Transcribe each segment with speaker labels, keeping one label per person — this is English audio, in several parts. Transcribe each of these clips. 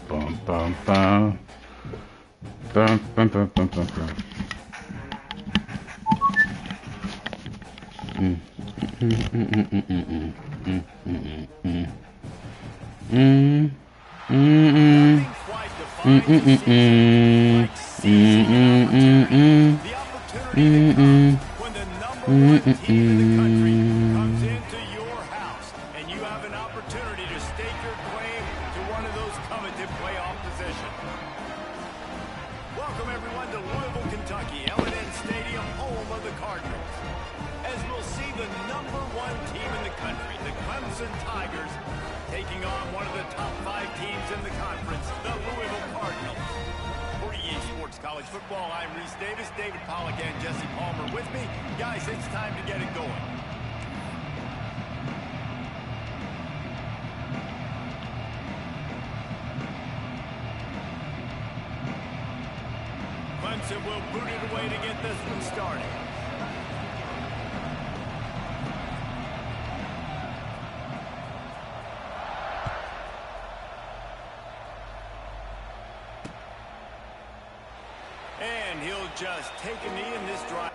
Speaker 1: bum, bum, bum. Bum, bum, bum, bum, bum, bum. Mm, mm, mm, mm, mm, mm, mm, mm, mm, mm. Mm, mm, mm,
Speaker 2: Nothing quite
Speaker 1: mm,
Speaker 2: defines a
Speaker 1: mm,
Speaker 2: season
Speaker 1: mm,
Speaker 2: like seizing an
Speaker 1: mm, mm,
Speaker 2: opportunity.
Speaker 1: mm,
Speaker 2: The opportunity that comes
Speaker 1: mm,
Speaker 2: when the number
Speaker 1: mm,
Speaker 2: one
Speaker 1: mm,
Speaker 2: team in the country comes
Speaker 1: mm.
Speaker 2: into your house, and you have an opportunity to stake your claim to one of those coveted playoff positions. Welcome, everyone, to Louisville, Kentucky, L&N Stadium, home of the Cardinals. As we'll see the number one team in the country, the Clemson Tigers, taking on one of the top 5 teams in the conference, the Louisville Cardinals. For EA Sports College Football, I'm Reese Davis, David Pollack, and Jesse Palmer with me. Guys, it's time to get it going. Clemson will boot it away to get this one started. And he'll just take a knee in this drive.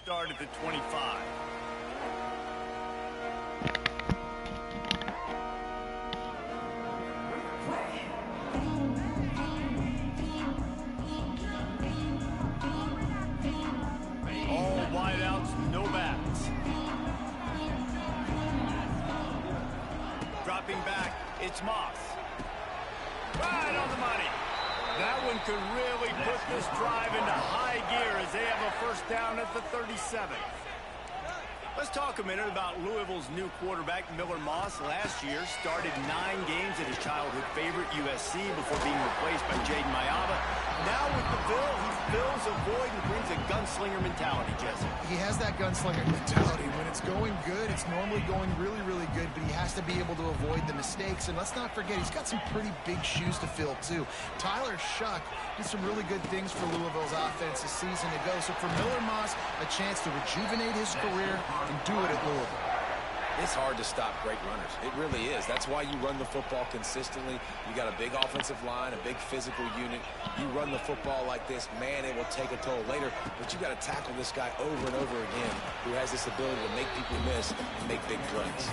Speaker 2: Start at the 25. All wideouts, no backs. Dropping back, it's Moss. Right on the money. That one could really put this drive into high gear as they have a first down at the 37. Let's talk a minute about Louisville's new quarterback, Miller Moss. Last year, started 9 games at his childhood favorite, USC, before being replaced by Jaden Mayaba. Now with the Bill, he fills a void and brings a gunslinger mentality, Jesse.
Speaker 3: He has that gunslinger mentality. When it's going good, it's normally going really, really good, but he has to be able to avoid the mistakes. And let's not forget, he's got some pretty big shoes to fill, too. Tyler Shuck did some really good things for Louisville's offense this season ago. So for Miller Moss, a chance to rejuvenate his career and do it at Louisville.
Speaker 4: It's hard to stop great runners. It really is. That's why you run the football consistently. You got a big offensive line, a big physical unit. You run the football like this, man, it will take a toll later. But you got to tackle this guy over and over again who has this ability to make people miss and make big plays.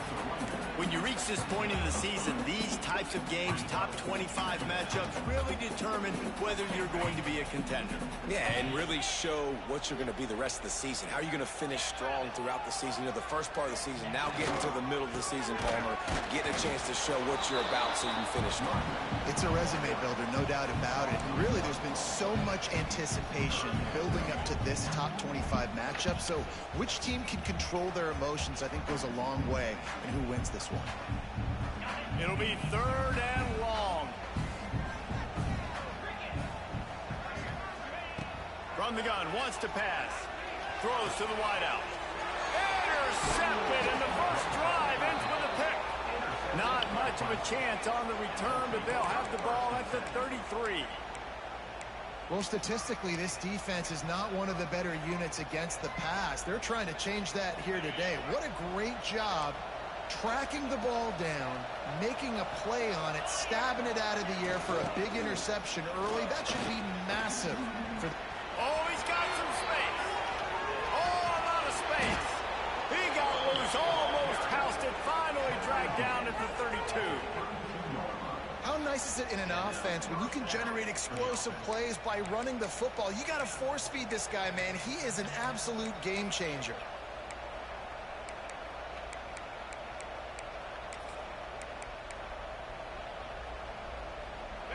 Speaker 2: When you reach this point in the season, these types of games, top 25 matchups, really determine whether you're going to be a contender.
Speaker 4: Yeah, and really show what you're going to be the rest of the season. How are you going to finish strong throughout the season? You know, the first part of the season, now getting to the middle of the season, Palmer, getting a chance to show what you're about so you can finish strong.
Speaker 3: It's a resume builder, no doubt about it. And really, there's been so much anticipation building up to this top 25 matchup. So which team can control their emotions, I think, goes a long way in who wins this one.
Speaker 2: It'll be 3rd and long. From the gun, wants to pass. Throws to the wideout. Intercepted, and the first drive ends with a pick. Not much of a chance on the return, but they'll have the ball at the 33.
Speaker 3: Well, statistically, this defense is not one of the better units against the pass. They're trying to change that here today. What a great job tracking the ball down, making a play on it, stabbing it out of the air for a big interception early. That should be massive.
Speaker 2: Oh, he's got some space. Oh, a lot of space. He got loose, almost housed it, finally dragged down at the 32.
Speaker 3: How nice is it in an offense when you can generate explosive plays by running the football? You got to force feed this guy, man. He is an absolute game changer.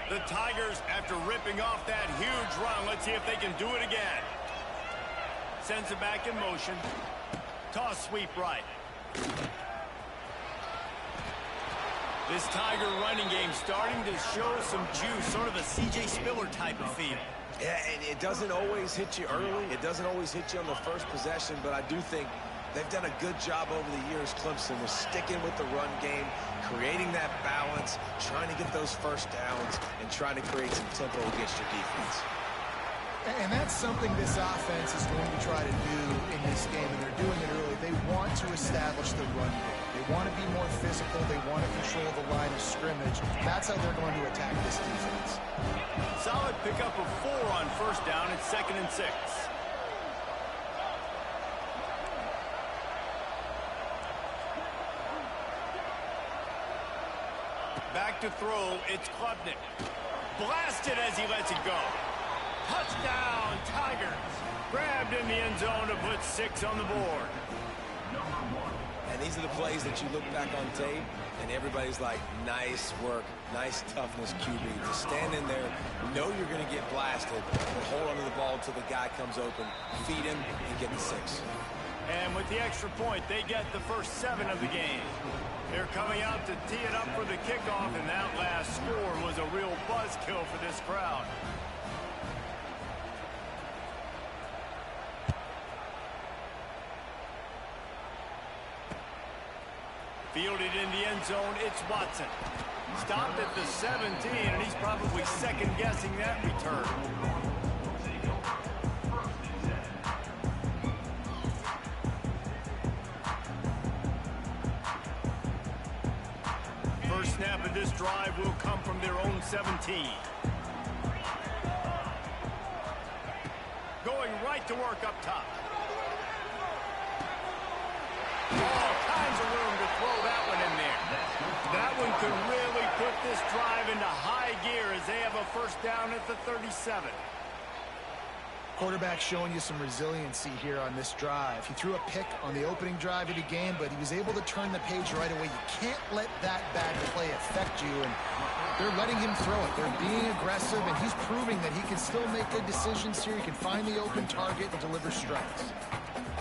Speaker 2: The Tigers, after ripping off that huge run, let's see if they can do it again. Sends it back in motion. Toss sweep right. This Tiger running game starting to show some juice, sort of a C.J. Spiller type of feel.
Speaker 4: Yeah, and it doesn't always hit you early. It doesn't always hit you on the first possession, but I do think they've done a good job over the years, Clemson, with sticking with the run game, creating that balance, trying to get those first downs, and trying to create some tempo against your defense.
Speaker 3: And that's something this offense is going to try to do in this game, and they're doing it early. They want to establish the run game. They want to be more physical. They want to control the line of scrimmage. That's how they're going to attack this defense.
Speaker 2: Solid pickup of 4 on first down. It's 2nd and 6. Back to throw, it's Klubnik. Blasted as he lets it go. Touchdown, Tigers. Grabbed in the end zone to put 6 on the board.
Speaker 4: And these are the plays that you look back on tape, and everybody's like, nice work, nice toughness, QB. To stand in there, know you're going to get blasted, but hold onto the ball until the guy comes open, feed him, and get the 6.
Speaker 2: And with the extra point, they get the first 7 of the game. They're coming out to tee it up for the kickoff, and that last score was a real buzzkill for this crowd. Fielded in the end zone, it's Watson. Stopped at the 17, and he's probably second-guessing that return. First snap of this drive will come from their own 17. Going right to work up top. All kinds of room to throw that one in there. That one could really put this drive into high gear as they have a first down at the 37.
Speaker 3: Quarterback showing you some resiliency here on this drive. He threw a pick on the opening drive of the game, but he was able to turn the page right away. You can't let that bad play affect you, and they're letting him throw it. They're being aggressive, and he's proving that he can still make good decisions here. He can find the open target and deliver strikes.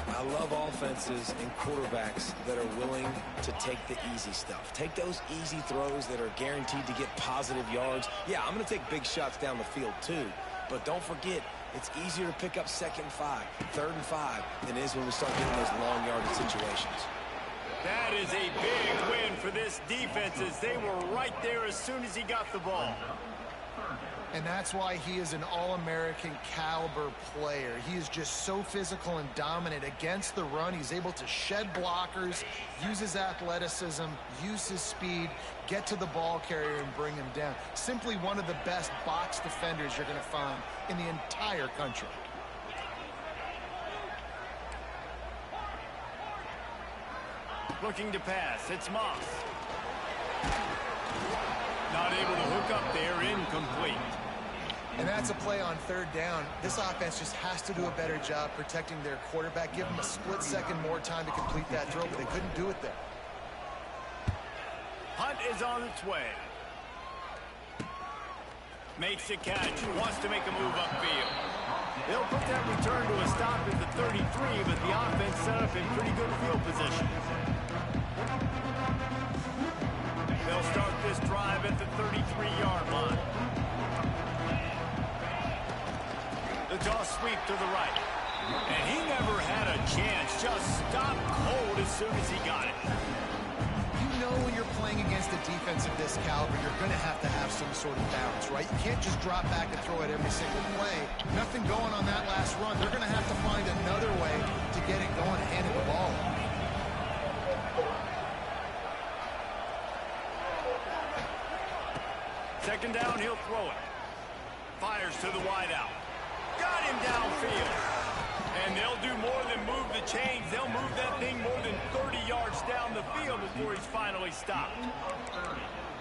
Speaker 4: I love offenses and quarterbacks that are willing to take the easy stuff. Take those easy throws that are guaranteed to get positive yards. Yeah, I'm going to take big shots down the field too, but don't forget, it's easier to pick up 2nd and 5, 3rd and 5 than it is when we start getting those long yardage situations.
Speaker 2: That is a big win for this defense as they were right there as soon as he got the ball.
Speaker 3: And that's why he is an All-American caliber player. He is just so physical and dominant against the run. He's able to shed blockers, use his athleticism, use his speed, get to the ball carrier and bring him down. Simply one of the best box defenders you're going to find in the entire country.
Speaker 2: Looking to pass, it's Moss. incomplete.
Speaker 3: And that's a play on third down. This offense just has to do a better job protecting their quarterback. Give them a split second more time to complete that throw, but they couldn't do it there.
Speaker 2: Hunt is on its way. Makes a catch. Wants to make a move upfield. They'll put that return to a stop at the 33, but the offense set up in pretty good field position. They'll start this drive at the 33-yard line. The toss sweep to the right. And he never had a chance. Just stopped cold as soon as he got it.
Speaker 3: You know when you're playing against a defense of this caliber, you're going to have some sort of balance, right? You can't just drop back and throw it every single play. Nothing going on that last run. They're going to have to find another way to get it going and handing the ball.
Speaker 2: Second down, he'll throw it. Fires to the wideout. Got him downfield. And they'll do more than move the chains. They'll move that thing more than 30 yards down the field before he's finally stopped.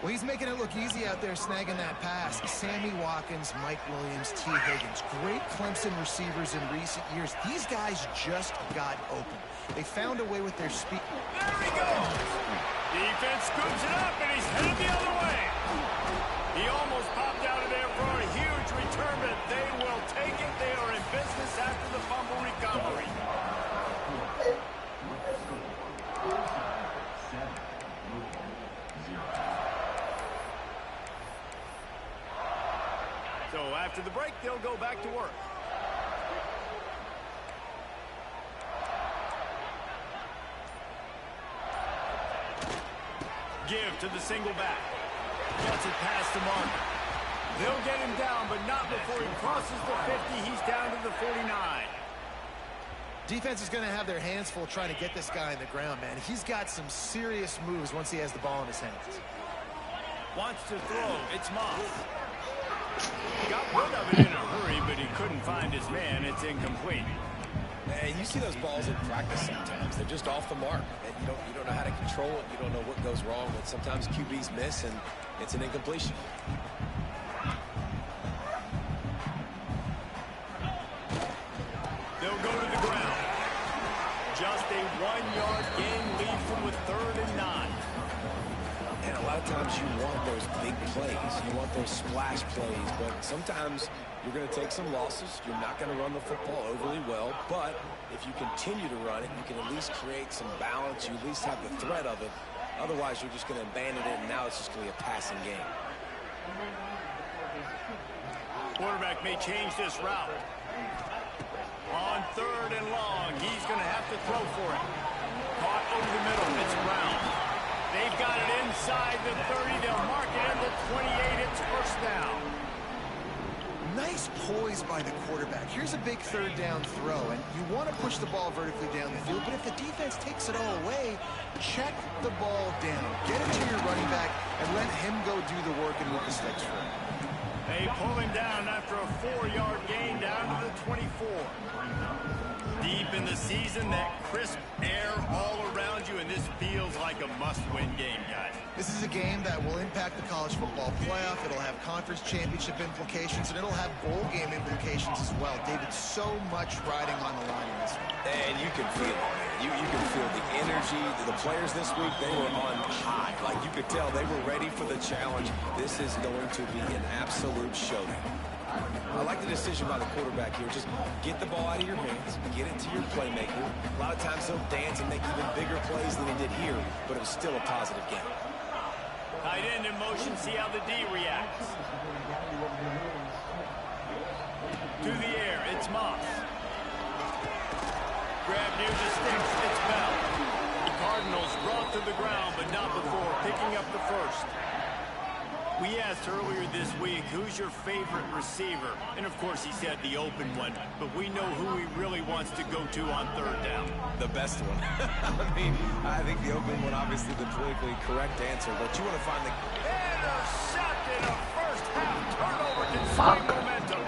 Speaker 3: Well, he's making it look easy out there snagging that pass. Sammy Watkins, Mike Williams, T. Higgins. Great Clemson receivers in recent years. These guys just got open. They found a way with their speed.
Speaker 2: There he goes. Defense scoops it up, and he's headed the other way. He almost popped out of there for a huge return, but they will take it. They are in business after the fumble recovery. So after the break, they'll go back to work. Give to the single back. Gets it past the mark. They'll get him down, but not before he crosses the 50. He's down to the 49.
Speaker 3: Defense is going to have their hands full trying to get this guy on the ground, man. He's got some serious moves once he has the ball in his hands.
Speaker 2: Wants to throw. It's Moss. Got rid of it in a hurry, but he couldn't find his man. It's incomplete.
Speaker 4: And you see those balls in practice sometimes. They're just off the mark. And you don't know how to control it. You don't know what goes wrong. But sometimes QBs miss, and it's an incompletion.
Speaker 2: They'll go to the ground. Just a 1-yard gain leaves them with 3rd and 9.
Speaker 4: And a lot of times you want those big plays. You want those splash plays. But sometimes you're going to take some losses. You're not going to run the football overly well. But if you continue to run it, you can at least create some balance. You at least have the threat of it. Otherwise, you're just going to abandon it, and now it's just going to be a passing game.
Speaker 2: Quarterback may change this route. On 3rd and long, he's going to have to throw for it. Caught over the middle. It's Brown. They've got it inside the 30. They'll mark it at the 28. It's first down.
Speaker 3: Nice poise by the quarterback. Here's a big 3rd down throw, and you want to push the ball vertically down the field, but if the defense takes it all away, check the ball down. Get it to your running back and let him go do the work and move the sticks for him.
Speaker 2: They pull him down after a 4-yard gain down to the 24. Deep in the season, that crisp air all around you, and this feels like a must-win game, guys.
Speaker 3: This is a game that will impact the college football playoff. It'll have conference championship implications, and it'll have bowl game implications as well. David, so much riding on the line in this one.
Speaker 4: And you can feel it, man. You can feel the energy. The players this week, they were on high. Like you could tell, they were ready for the challenge. This is going to be an absolute showdown. I like the decision by the quarterback here. Just get the ball out of your hands, get it to your playmaker. A lot of times he'll dance and make even bigger plays than he did here, but it was still a positive game.
Speaker 2: Tight end in motion, see how the D reacts. To the air, it's Moss. Grab near the sticks, it's Bell. The Cardinals brought to the ground, but not before picking up the first. We asked earlier this week, who's your favorite receiver? And, of course, he said the open one. But we know who he really wants to go to on 3rd down.
Speaker 4: The best one. I mean, I think the open one, obviously, the politically correct answer. But you want to find the...
Speaker 2: Intercepted, a first-half turnover to swing momentum.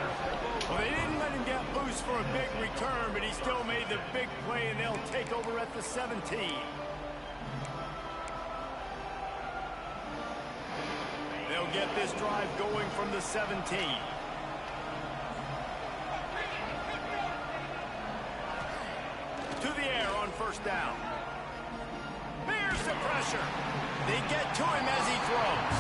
Speaker 2: Well, they didn't let him get loose for a big return, but he still made the big play, and they'll take over at the 17. They'll will get this drive going from the 17. To the air on first down. Here's the pressure. They get to him as he throws.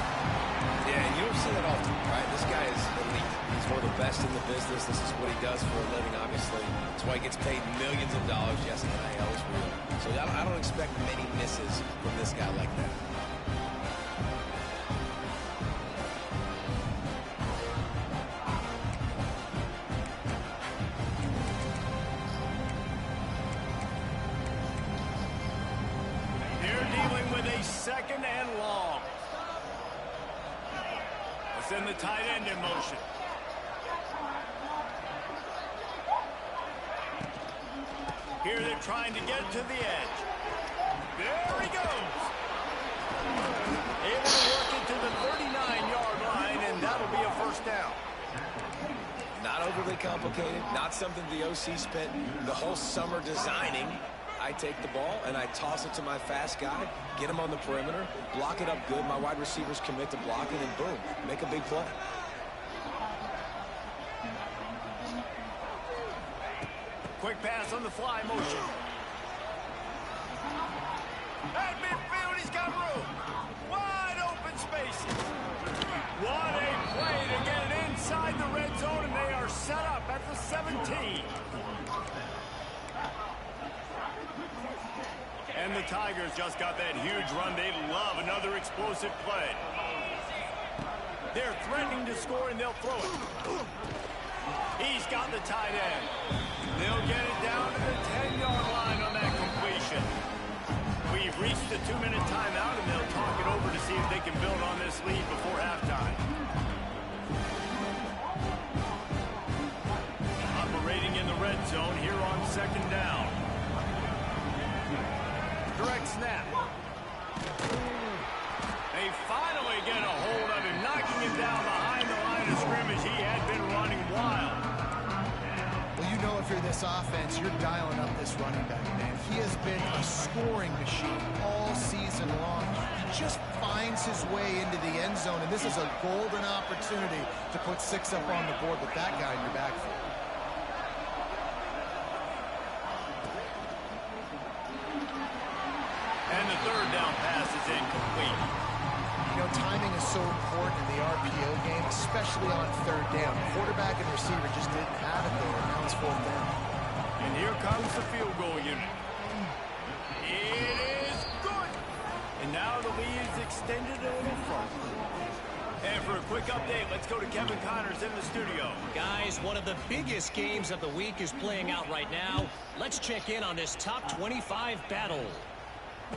Speaker 4: Yeah, you don't see that often, right? This guy is elite. He's one of the best in the business. This is what he does for a living, obviously. That's why he gets paid millions of dollars. Yes, NIL is real. So I don't expect many misses from this guy like that.
Speaker 2: They're dealing with a second and long. Send the tight end in motion. Here they're trying to get to the edge. There he goes. Able to work it to the 39-yard line, and that'll be a first down.
Speaker 4: Not overly complicated, not something the OC spent the whole summer designing. I take the ball and I toss it to my fast guy, get him on the perimeter, block it up good. My wide receivers commit to blocking, and boom, make a big play.
Speaker 2: Quick pass on the fly motion. At midfield, he's got room. Wide open spaces. What a play to get it inside the red zone, and they are set up at the 17. And the Tigers just got that huge run. They love another explosive play. They're threatening to score, and they'll throw it. He's got the tight end. They'll get it down to the 10-yard line on that completion. We've reached the 2-minute timeout, and they'll talk it over to see if they can build on this lead before halftime. Operating in the red zone here on second down. Direct snap. They finally get a hold of him, knocking him down behind the line of scrimmage. He had been running wild.
Speaker 3: Well, you know if you're this offense, you're dialing up this running back, man. He has been a scoring machine all season long. He just finds his way into the end zone, and this is a golden opportunity to put 6 up on the board with that guy in your backfield.
Speaker 2: And the third down pass is incomplete.
Speaker 3: You know, timing is so important in the RPO game, especially on third down. Quarterback and receiver just didn't have it there, and now it's fourth down.
Speaker 2: And here comes the field goal unit. It is good. And now the lead is extended a little further. And for a quick update, let's go to Kevin Connors in the studio.
Speaker 5: Guys, one of the biggest games of the week is playing out right now. Let's check in on this top 25 battle.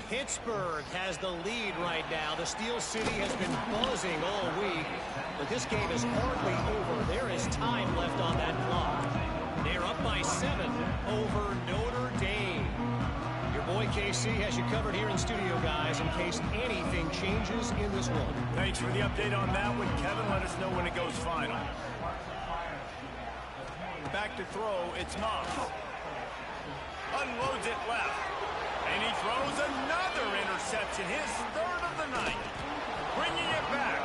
Speaker 5: Pittsburgh has the lead right now. The Steel City has been buzzing all week, but this game is hardly over. There is time left on that clock. They're up by 7 over Notre Dame. Your boy KC has you covered here in studio, guys, in case anything changes in this one.
Speaker 2: Thanks for the update on that one, Kevin. Let us know when it goes final. Back to throw, it's Moss. Unloads it left. And he throws another interception, his third of the night. Bringing it back.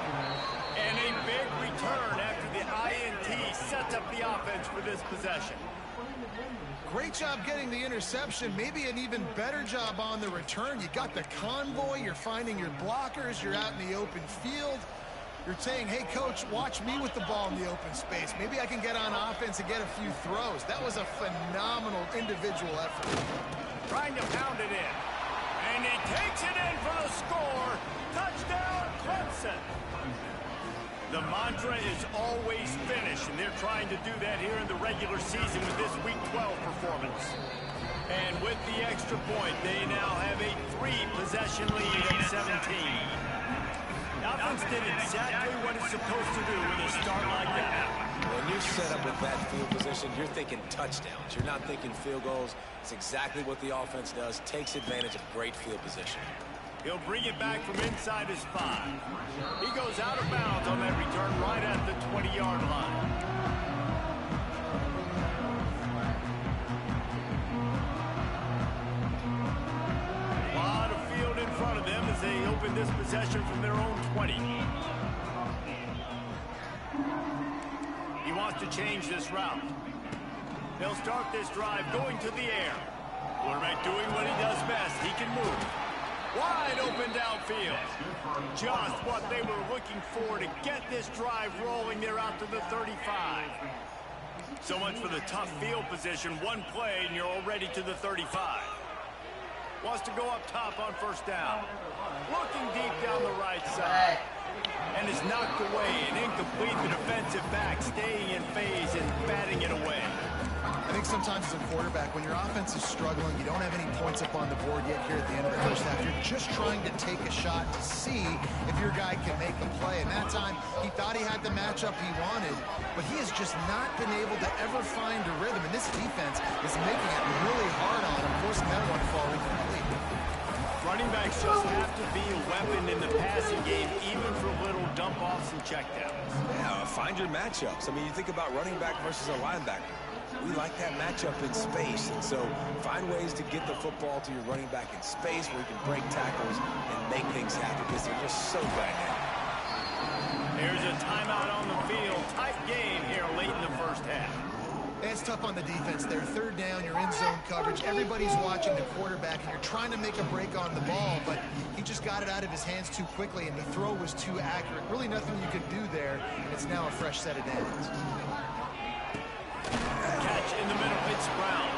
Speaker 2: And a big return after the INT sets up the offense for this possession.
Speaker 3: Great job getting the interception. Maybe an even better job on the return. You got the convoy. You're finding your blockers. You're out in the open field. You're saying, hey, coach, watch me with the ball in the open space. Maybe I can get on offense and get a few throws. That was a phenomenal individual effort.
Speaker 2: Trying to pound it in. And he takes it in for the score. Touchdown, Clemson. The mantra is always finish, and they're trying to do that here in the regular season with this Week 12 performance. And with the extra point, they now have a 3-possession lead at 17. The offense did exactly what it's supposed to do with a start like that.
Speaker 4: When you're set up with that field position, you're thinking touchdowns. You're not thinking field goals. It's exactly what the offense does. Takes advantage of great field position.
Speaker 2: He'll bring it back from inside his 5. He goes out of bounds on that return right at the 20-yard line. A lot of field in front of them as they open this possession from their own 20. to change this route. They'll start this drive going to the air. Quarterback doing what he does best. He can move. Wide open downfield. Just what they were looking for to get this drive rolling there out to the 35. So much for the tough field position. One play and you're already to the 35. Wants to go up top on first down. Looking deep down the right side. And is knocked away and incomplete. The defensive back staying in phase and batting it away.
Speaker 3: I think sometimes as a quarterback, when your offense is struggling, you don't have any points up on the board yet here at the end of the first half. You're just trying to take a shot to see if your guy can make a play. And that time, he thought he had the matchup he wanted, but he has just not been able to ever find a rhythm. And this defense is making it really hard on him, forcing that one to fall incomplete.
Speaker 2: Running backs just have to be a weapon in the passing game, even for little dump-offs and checkdowns.
Speaker 4: Yeah, find your matchups. I mean, you think about running back versus a linebacker. We like that matchup in space, and so find ways to get the football to your running back in space where you can break tackles and make things happen because they're just so dynamic.
Speaker 2: There's a timeout on the field. Tight game here late in the first half.
Speaker 3: It's tough on the defense there. Third down, you're in zone coverage. Everybody's watching the quarterback, and you're trying to make a break on the ball, but he just got it out of his hands too quickly, and the throw was too accurate. Really nothing you could do there, and it's now a fresh set of downs.
Speaker 2: Catch in the middle, it's Brown.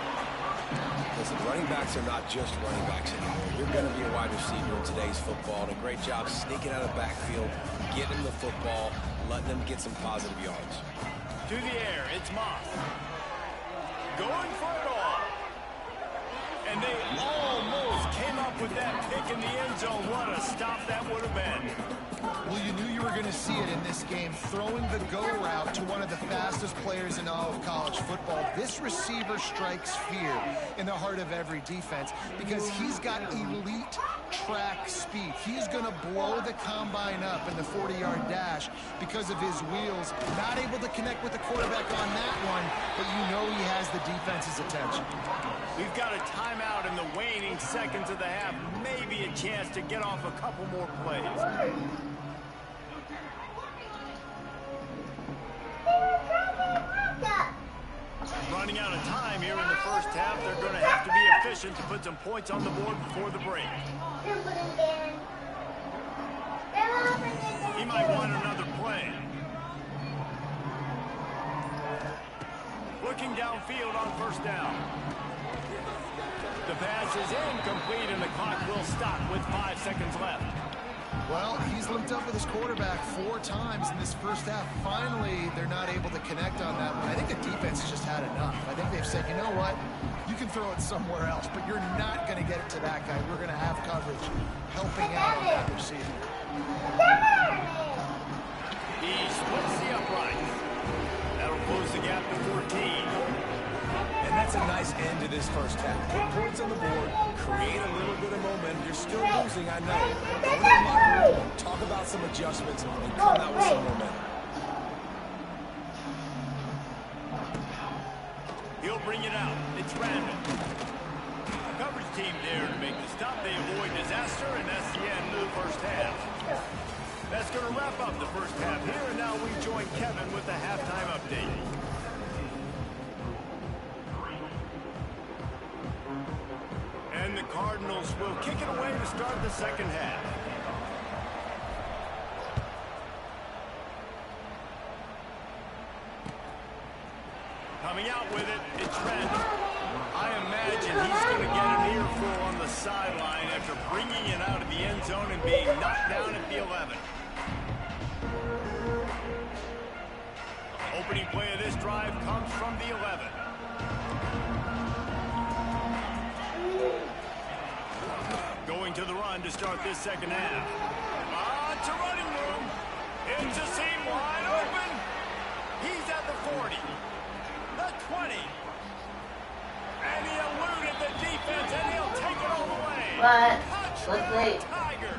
Speaker 4: Listen, running backs are not just running backs anymore. You're going to be a wide receiver in today's football, and a great job sneaking out of the backfield, getting the football, letting them get some positive yards.
Speaker 2: To the air, it's Moss. Going for it all. And they almost came up with that pick in the end zone. What a stop that would have been.
Speaker 3: Well, you knew you were going to see it in this game, throwing the go route to one of the fastest players in all of college football. This receiver strikes fear in the heart of every defense because he's got elite track speed. He's going to blow the combine up in the 40-yard dash because of his wheels. Not able to connect with the quarterback on that one, but you know he has the defense's attention.
Speaker 2: We've got a timeout in the waning seconds of the half. Maybe a chance to get off a couple more plays. Running out of time here in the first half. They're going to have to be efficient to put some points on the board before the break. He might want another play. Looking downfield on first down. The pass is incomplete, and the clock will stop with 5 seconds left.
Speaker 3: Well, he's linked up with his quarterback 4 times in this first half. Finally, they're not able to connect on that one. I think the defense has just had enough. I think they've said, you know what? You can throw it somewhere else, but you're not going to get it to that guy. We're going to have coverage helping out on that receiver.
Speaker 2: He splits the upright. That'll close the gap to 14.
Speaker 4: And that's a nice end to this first half. Put points on the board, create a little bit of momentum. You're still losing, I know. Go to the locker room, talk about some adjustments, and come out with some momentum.
Speaker 2: He'll bring it out. It's random. Coverage team there to make the stop. They avoid disaster, and that's the end of the first half. That's going to wrap up the first half here, and now we join Kevin with the halftime update. And the Cardinals will kick it away to start the second half. Coming out with it, it's Randall. I imagine he's going to get an earful on the sideline after bringing it out of the end zone and being knocked down at the 11. Opening play of this drive comes from the 11. Going to the run to start this second half. To running room. It's a seam wide open. He's at the 40. The 20. And he eluded the defense, and he'll take it all the way. Touchdown, Tiger.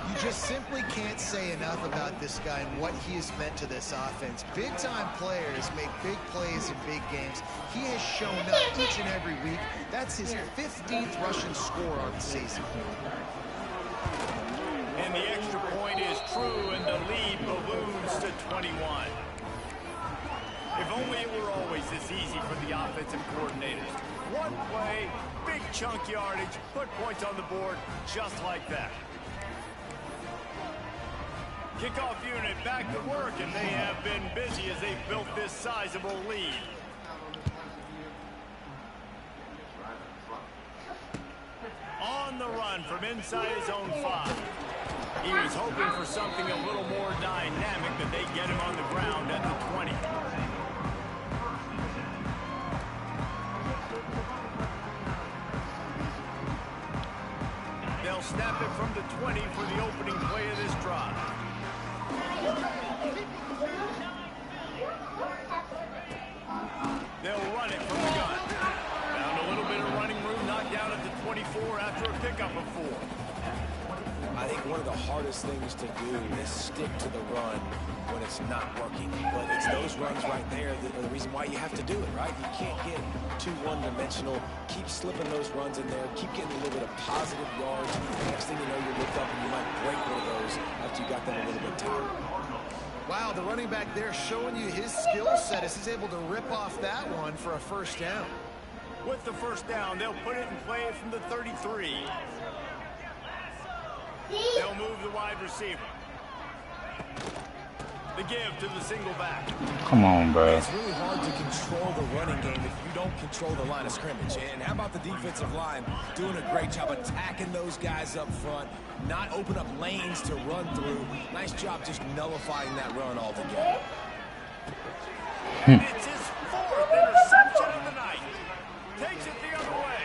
Speaker 3: You just simply can't say enough about this guy and what he has meant to this offense. Big-time players make big plays in big games. He has shown up each and every week. That's his 15th rushing score on the season.
Speaker 2: And the extra point is true, and the lead balloons to 21. only it were always this easy for the offensive coordinators. One play, big chunk yardage, put points on the board just like that. Kickoff unit back to work, and they have been busy as they've built this sizable lead. On the run from inside his own 5. He was hoping for something a little more dynamic, but they get him on the ground at the 20. They'll snap it from the 20 for the opening play of this drive. They'll run it from the gun. Found a little bit of running room, knocked down at the 24 after a pickup of 4.
Speaker 4: I think one of the hardest things to do is stick to the run when it's not working. But it's those runs right there that are the reason why you have to do it, right? You can't get too one-dimensional. Keep slipping those runs in there. Keep getting a little bit of positive yards. Next thing you know, you look up and you might break one of those after you got them a little bit tired.
Speaker 3: Wow, the running back there showing you his skill set as he's able to rip off that one for a first down.
Speaker 2: With the first down, they'll put it and play it from the 33. They'll move the wide receiver. The give to the single back.
Speaker 1: Come on, bro.
Speaker 4: It's really hard to control the running game if you don't control the line of scrimmage. And how about the defensive line doing a great job attacking those guys up front, not open up lanes to run through. Nice job just nullifying that run altogether.
Speaker 2: It's his 4th interception of the night. Takes it the other way.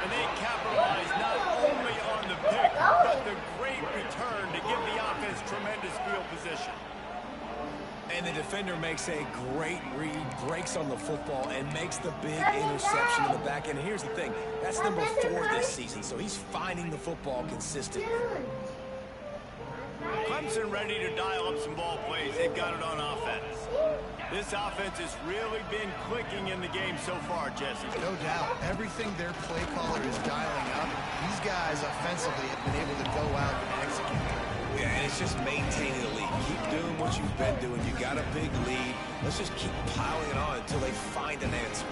Speaker 2: And they capitalize not only on the pick, but the great return to give the offense tremendous field position.
Speaker 4: And the defender makes a great read, breaks on the football, and makes the big interception in the back end. And here's the thing, that's number 4 this season, so he's finding the football consistently.
Speaker 2: Clemson ready to dial up some ball plays. They've got it on offense. This offense has really been clicking in the game so far, Jesse.
Speaker 3: No doubt. Everything their play caller is dialing up, these guys offensively have been able to go out and execute.
Speaker 4: Yeah, and it's just maintaining the lead. Keep doing what you've been doing. You got a big lead. Let's just keep piling it on until they find an answer.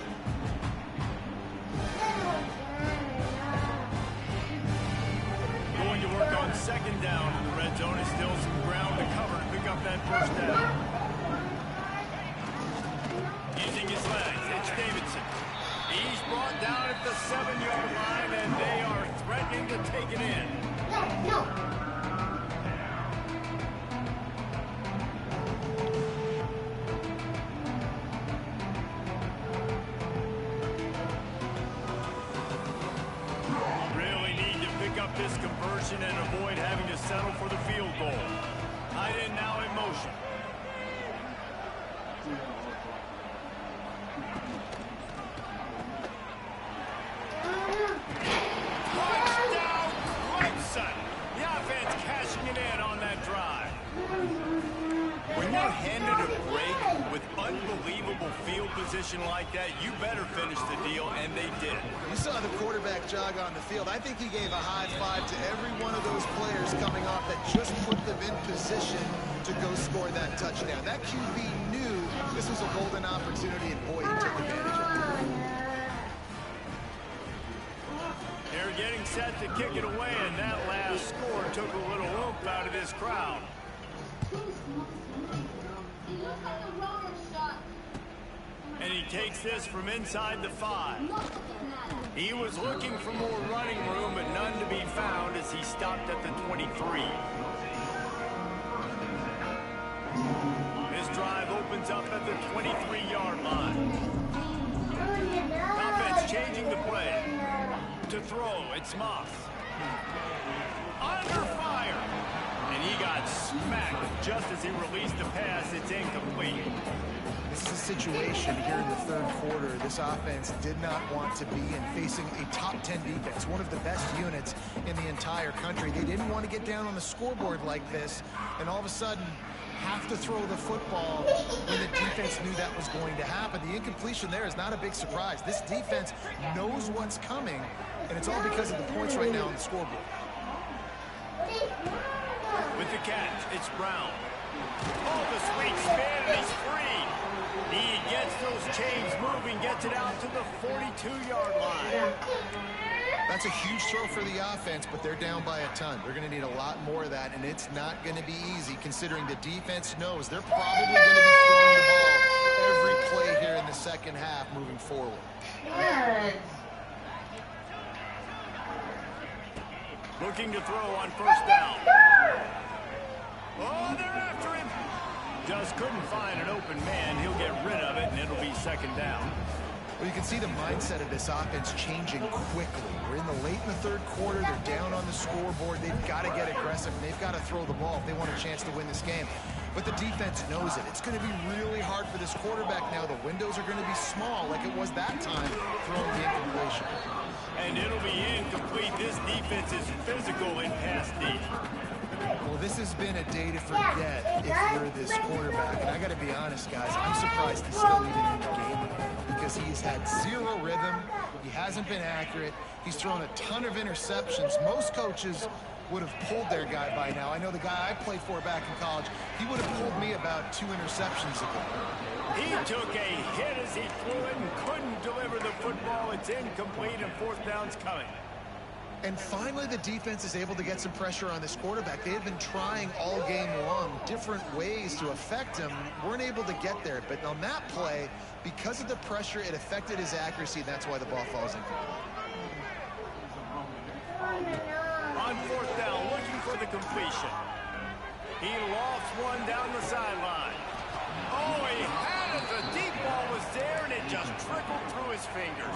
Speaker 2: Going to work on second down in the red zone. Is still some ground to cover to pick up that first down. Using his legs, it's Davidson. He's brought down at the 7-yard line, and they are threatening to take it in. Really need to pick up this conversion and avoid having to settle for the field goal. Tight end now in motion. Touchdown, Clemson. The offense cashing it in on that drive. When you're handed a break with unbelievable field position like that, you better finish the deal, and they did.
Speaker 3: You saw the quarterback jog on the field. I think he gave a high five to every one of those players coming off that just put them in position to go score that touchdown. That QB knew this was a golden opportunity, and boy, he took advantage of it.
Speaker 2: They're getting set to kick it away, and that last score took a little oomph out of this crowd. And he takes this from inside the 5. He was looking for more running room, but none to be found as he stopped at the 23. This drive opens up at the 23-yard line. Offense changing the play. To throw, it's Moss. Under fire. And he got smacked just as he released the pass. It's incomplete.
Speaker 3: This is a situation here in the third quarter this offense did not want to be in, facing a top 10 defense, one of the best units in the entire country. They didn't want to get down on the scoreboard like this and all of a sudden have to throw the football when the defense knew that was going to happen. The incompletion there is not a big surprise. This defense knows what's coming, and it's all because of the points right now on the scoreboard.
Speaker 2: With the the catch. It's Brown. Oh, the sweet spin, and he's free. He gets those chains moving, gets it out to the 42-yard line.
Speaker 3: That's a huge throw for the offense, but they're down by a ton. They're going to need a lot more of that, and it's not going to be easy considering the defense knows they're probably going to be throwing the ball every play here in the second half moving forward.
Speaker 2: Looking to throw on first down. Oh, they're after him. Just couldn't find an open man. He'll get rid of it, and it'll be second down.
Speaker 3: Well, you can see the mindset of this offense changing quickly. We're late in the third quarter. They're down on the scoreboard. They've got to get aggressive, and they've got to throw the ball if they want a chance to win this game. But the defense knows it. It's going to be really hard for this quarterback now. The windows are going to be small like it was that time throwing the incompletion.
Speaker 2: And it'll be incomplete. This defense is physical in pass deep.
Speaker 3: Well, this has been a day to forget if you're this quarterback. And I got to be honest, guys, I'm surprised he's still even in the game because he's had zero rhythm. He hasn't been accurate. He's thrown a ton of interceptions. Most coaches would have pulled their guy by now. I know the guy I played for back in college, he would have pulled me about 2 interceptions ago.
Speaker 2: He took a hit as he threw it and couldn't deliver the football. It's incomplete, and fourth down's coming.
Speaker 3: And finally, the defense is able to get some pressure on this quarterback. They have been trying all game long different ways to affect him. Weren't able to get there. But on that play, because of the pressure, it affected his accuracy. That's why the ball falls incomplete.
Speaker 2: On fourth down, looking for the completion. He lofts one down the sideline. Oh, he had it. The deep ball was there, and it just trickled through his fingers.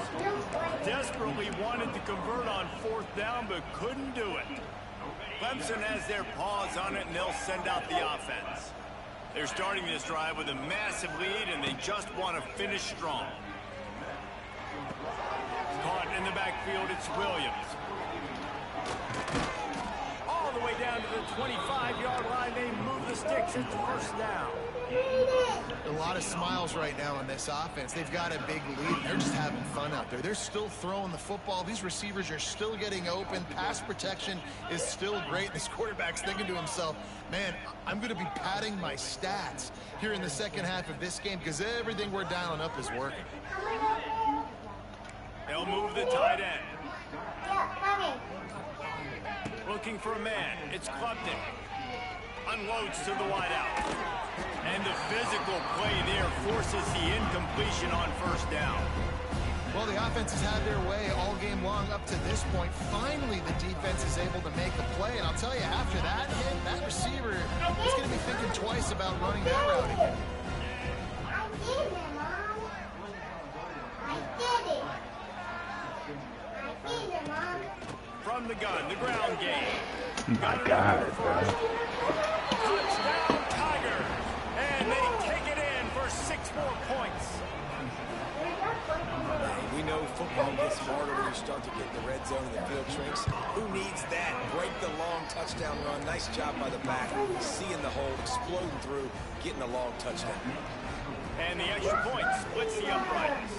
Speaker 2: Desperately wanted to convert on fourth down, but couldn't do it. Clemson has their paws on it, and they'll send out the offense. They're starting this drive with a massive lead, and they just want to finish strong. Caught in the backfield, it's Williams. All the way down to the 25-yard line, they move the sticks. It's first down.
Speaker 3: A lot of smiles right now on this offense. They've got a big lead, and they're just having fun out there. They're still throwing the football. These receivers are still getting open. Pass protection is still great. This quarterback's thinking to himself, man, I'm going to be padding my stats here in the second half of this game because everything we're dialing up is working.
Speaker 2: They'll move the tight end. Looking for a man. It's Klubnik. Unloads to the wideout. And the physical play there forces the incompletion on first down.
Speaker 3: Well, the offense has had their way all game long up to this point. Finally, the defense is able to make a play. And I'll tell you, after that hit, that receiver is going to be thinking twice about running that route again.
Speaker 6: I did it, Mom. I did it. I did it, Mom.
Speaker 2: From the gun, the ground game.
Speaker 1: My God, bro.
Speaker 2: Touchdown, Tigers. And they take it in for 6 more points.
Speaker 4: We know football gets harder when you start to get in the red zone and the field shrinks. Who needs that? Break the long touchdown run. Nice job by the back. Seeing the hole, exploding through, getting a long touchdown.
Speaker 2: And the extra point splits the uprights.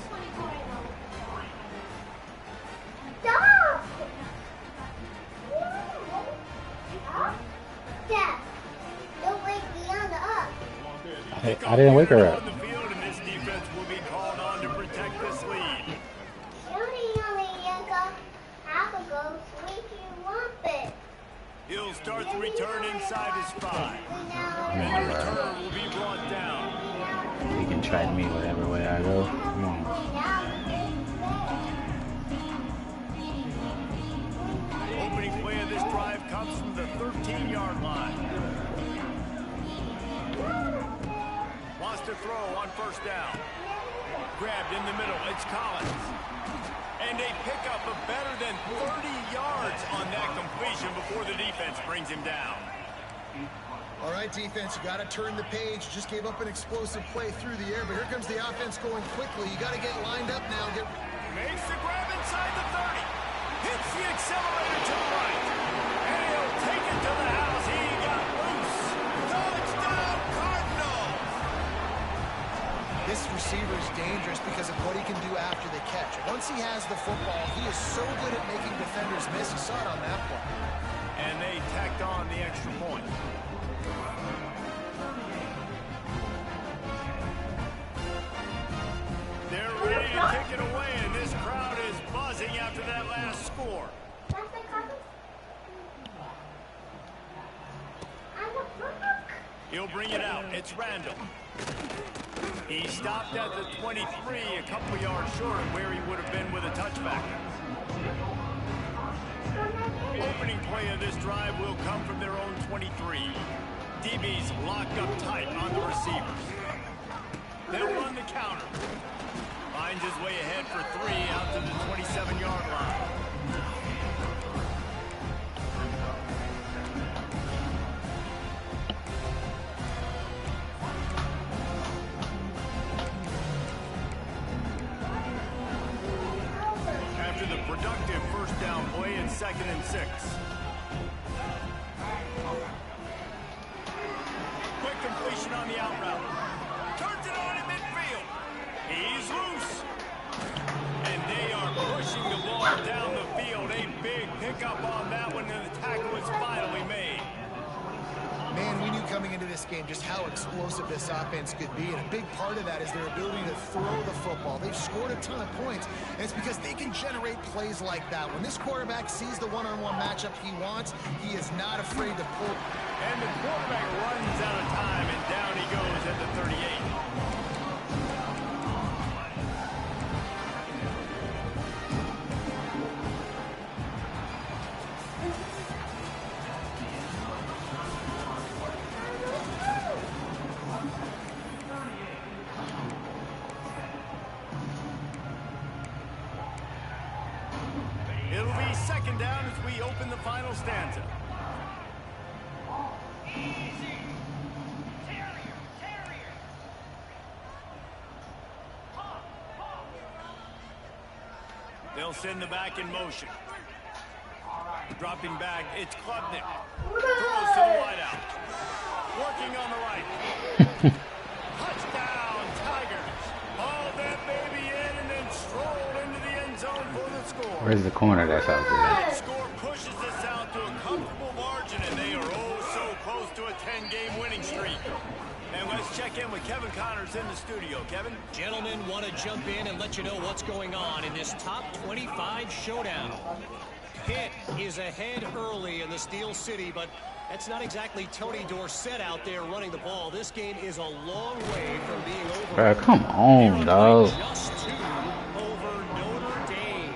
Speaker 6: Stop! Dad, don't wake me on the up.
Speaker 1: I didn't wake her up.
Speaker 2: On the field, and this defense will be called on to protect this lead. He'll start the return inside his 5. And the return will be brought down.
Speaker 1: He can try me whatever way I go.
Speaker 2: Opening play of this drive comes from the 13-yard line. Wants to throw on first down. Grabbed in the middle. It's Collins. And a pickup of better than 30 yards on that completion before the defense brings him down.
Speaker 3: All right, defense, you got to turn the page. Just gave up an explosive play through the air, but here comes the offense going quickly. You got to get lined up now.
Speaker 2: Makes the grab inside the 30. Hits the accelerator to the right. And he'll take it to the house. He got loose. Touchdown, Cardinals.
Speaker 3: This receiver is dangerous because of what he can do after the catch. Once he has the football, he is so good at making defenders miss. He saw it on that play.
Speaker 2: And they tacked on the extra point. kick it away, and this crowd is buzzing after that last score. He'll bring it out. It's Randall. He stopped at the 23, a couple yards short of where he would have been with a touchback. Opening play of this drive will come from their own 23. DB's locked up tight on the receivers. They'll run the counter. Finds his way ahead for 3 out to the 27-yard line. After the productive first down play, it's 2nd and 6. Quick completion on the out route. Turns it on in midfield. He's loose. And they are pushing the ball down the field. A big pickup on that one, and the tackle was finally made.
Speaker 3: Man, we knew coming into this game just how explosive this offense could be, and a big part of that is their ability to throw the football. They've scored a ton of points, and it's because they can generate plays like that. When this quarterback sees the one-on-one matchup he wants, he is not afraid to pull.
Speaker 2: And the quarterback runs out of time, and down he goes at the 38. It'll be 2nd down as we open the final stanza. They'll send the back in motion. Dropping back, it's Klubnik. Throws to the wideout. Working on the right. Touchdown, Tigers. Hauled that baby in and then strolled into the end zone for the score.
Speaker 1: Where's the corner that's out there?
Speaker 2: That score pushes this out to a comfortable margin, and they are oh so close to a 10-game winning streak. And let's check in with Kevin Connors in the studio. Kevin?
Speaker 5: Gentlemen, want to jump in and let you know what's going on in this top 25 showdown. Pitt is ahead early in the Steel City, but that's not exactly Tony Dorsett out there running the ball. This game is a long way from being over.
Speaker 1: Bro, come on, dog.
Speaker 5: Just 2 over Notre Dame.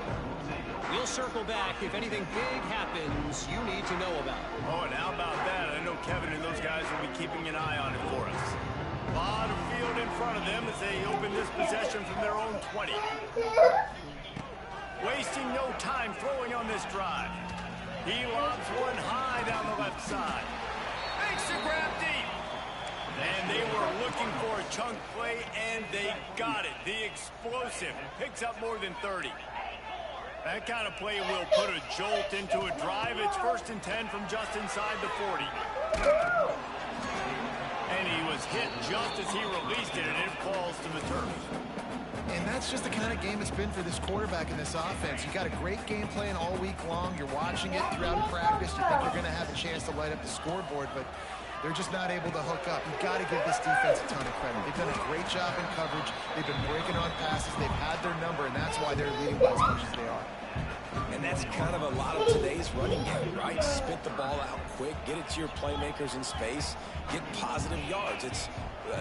Speaker 5: We'll circle back if anything big happens you need to know about.
Speaker 2: Oh, and how about that? I know Kevin and those guys will be keeping an eye on it for us. A lot of field in front of them as they open this possession from their own 20. Wasting no time throwing on this drive. He lobs one high down the left side. Makes the grab deep. And they were looking for a chunk play, and they got it. The explosive picks up more than 30. That kind of play will put a jolt into a drive. It's 1st and 10 from just inside the 40. And he was hit just as he released it, and it falls to the turf.
Speaker 3: And that's just the kind of game it's been for this quarterback in this offense. You got a great game plan all week long. You're watching it throughout practice. You think you're going to have a chance to light up the scoreboard, but they're just not able to hook up. You've got to give this defense a ton of credit. They've done a great job in coverage. They've been breaking on passes. They've had their number, and that's why they're leading by as much as they are.
Speaker 4: And that's kind of a lot of today's running game, right? Spit the ball out quick, get it to your playmakers in space, get positive yards. It's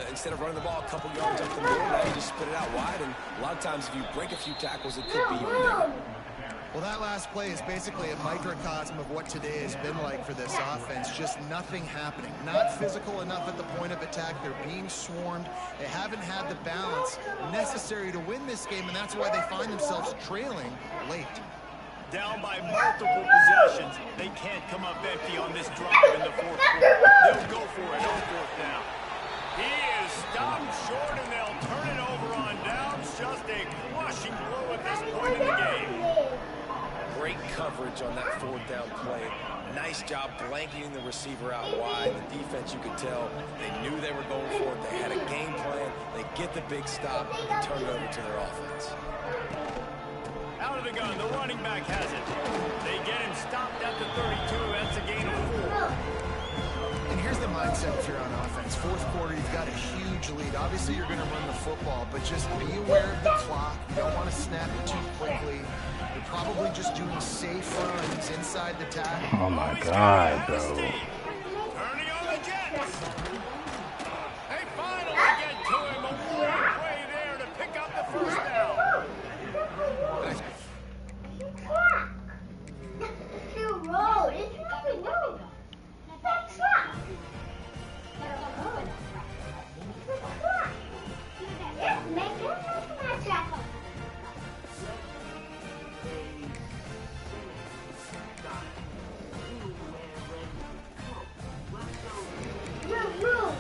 Speaker 4: instead of running the ball a couple yards up the middle, now you just spit it out wide, and a lot of times if you break a few tackles, it could be your day.
Speaker 3: Well, that last play is basically a microcosm of what today has been like for this offense. Just nothing happening. Not physical enough at the point of attack. They're being swarmed. They haven't had the balance necessary to win this game, and that's why they find themselves trailing late.
Speaker 2: Down by multiple possessions. They can't come up empty on this drive in the 4th quarter. They'll go for it on 4th down. He is stopped short, and they'll turn it over on downs. Just a crushing blow at this point in the game.
Speaker 4: Great coverage on that 4th down play. Nice job blanketing the receiver out wide. The defense, you could tell, they knew they were going for it. They had a game plan. They get the big stop and turn it over to their offense.
Speaker 2: Out of the gun, the running back has it. They get him stopped at the 32. That's a gain of 4.
Speaker 3: And here's the mindset if you're on offense. It's fourth quarter. You've got a huge lead. Obviously, you're going to run the football, but just be aware of the clock. You don't want to snap it too quickly. You're probably just doing safe runs inside the tackle.
Speaker 1: Oh my God, bro.
Speaker 2: Turning on the Jets. They finally get to him. A warning play there to pick up the first down.
Speaker 6: Two road. It's really road. That's truck. Yes, make it my truck. Move.